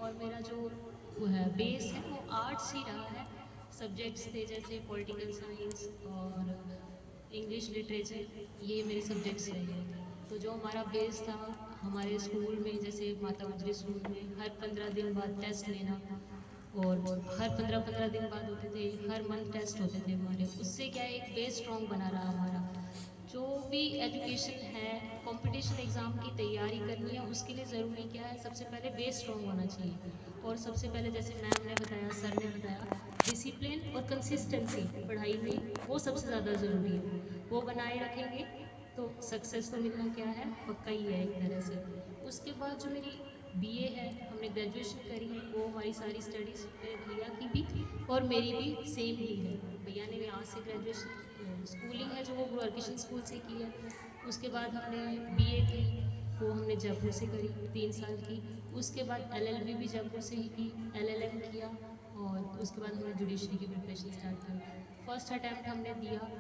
और मेरा जो वो है बेस है वो आर्ट्स ही रहा है। सब्जेक्ट्स थे जैसे पॉलिटिकल साइंस और इंग्लिश लिटरेचर, ये मेरे सब्जेक्ट्स रहे हैं। तो जो हमारा बेस था हमारे स्कूल में, जैसे माता गुजरी स्कूल में हर 15 दिन बाद टेस्ट लेना, और हर 15-15 दिन बाद होते थे, हर मंथ टेस्ट होते थे हमारे। उससे क्या है, एक बेस स्ट्रॉन्ग बना रहा हमारा। जो भी एजुकेशन है, कंपटीशन एग्ज़ाम की तैयारी करनी है, उसके लिए ज़रूरी क्या है, सबसे पहले बेस स्ट्रॉन्ग होना चाहिए। और सबसे पहले जैसे मैम ने बताया, सर ने बताया, डिसिप्लिन और कंसिस्टेंसी पढ़ाई में वो सबसे ज़्यादा ज़रूरी है। वो बनाए रखेंगे तो सक्सेस तो मिलना क्या है, पक्का ही है एक तरह से। उसके बाद जो मेरी बीए है, हमने ग्रेजुएशन करी, वो हमारी सारी स्टडीज़ मेरे भैया की भी और मेरी भी सेम ही है। भैया ने यहाँ से ग्रेजुएशन स्कूलिंग है जो वो गुरुहरकृष्ण स्कूल से की है। उसके बाद हमने बीए की, वो हमने जयपुर से करी 3 साल की। उसके बाद एलएलबी भी जयपुर से ही की, एलएलएम किया, और उसके बाद हमने जुडिशरी की प्रिपरेशन स्टार्ट की। फर्स्ट अटैम्प्ट हमने दिया,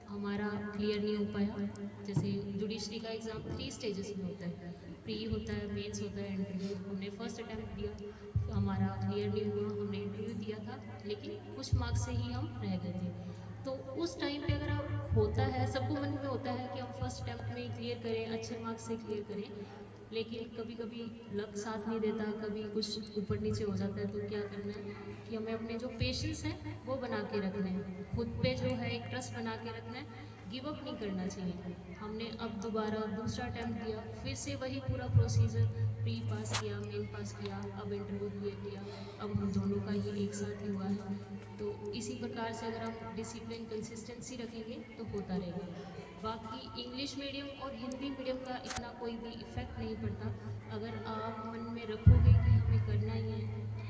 हमारा क्लियर नहीं हो पाया। जैसे जुडिशरी का एग्ज़ाम 3 स्टेजेस में होता है, प्री होता है, मेंस होता है, इंटरव्यू। हमने फर्स्ट अटैम्प्ट दिया, हमारा क्लियर नहीं हुआ, हमने इंटरव्यू दिया था लेकिन कुछ मार्क्स से ही हम रह गए थे। तो उस टाइम पे अगर आप होता है, सबको मन में होता है कि हम फर्स्ट अटैम्प्ट में क्लियर करें, अच्छे मार्क्स से क्लियर करें, लेकिन कभी कभी लक साथ नहीं देता, कभी कुछ ऊपर नीचे हो जाता है। तो क्या करना है कि हमें अपने जो पेशेंस है वो बना के रखना है, खुद पे जो है एक ट्रस्ट बना के रखना है, गिव अप नहीं करना चाहिए। हमने अब दोबारा दूसरा अटैम्प्ट दिया, फिर से वही पूरा प्रोसीजर, प्री पास किया, मेन पास किया, अब इंटरव्यू क्लियर किया। अब हम दोनों का ही एक साथ ही हुआ है। तो इसी प्रकार से अगर हम डिसिप्लिन कंसिस्टेंसी रखेंगे तो होता रहेगा। बाकी इंग्लिश मीडियम और हिंदी मीडियम का इतना कोई भी इफ़ेक्ट नहीं पड़ता। अगर आप मन में रखोगे कि हमें करना ही है,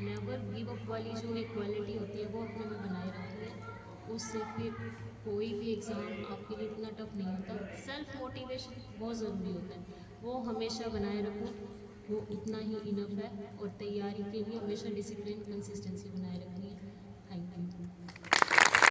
नेवर गिव अप वाली जो एक क्वालिटी होती है वो अपने में बनाए रखनी है, उससे फिर कोई भी एग्ज़ाम आपके लिए इतना टफ नहीं होता। सेल्फ मोटिवेशन बहुत ज़रूरी होता है, वो हमेशा बनाए रखो, वो उतना ही इनफ है। और तैयारी के लिए हमेशा डिसिप्लिन कंसिस्टेंसी बनाए रखनी है। Thank you.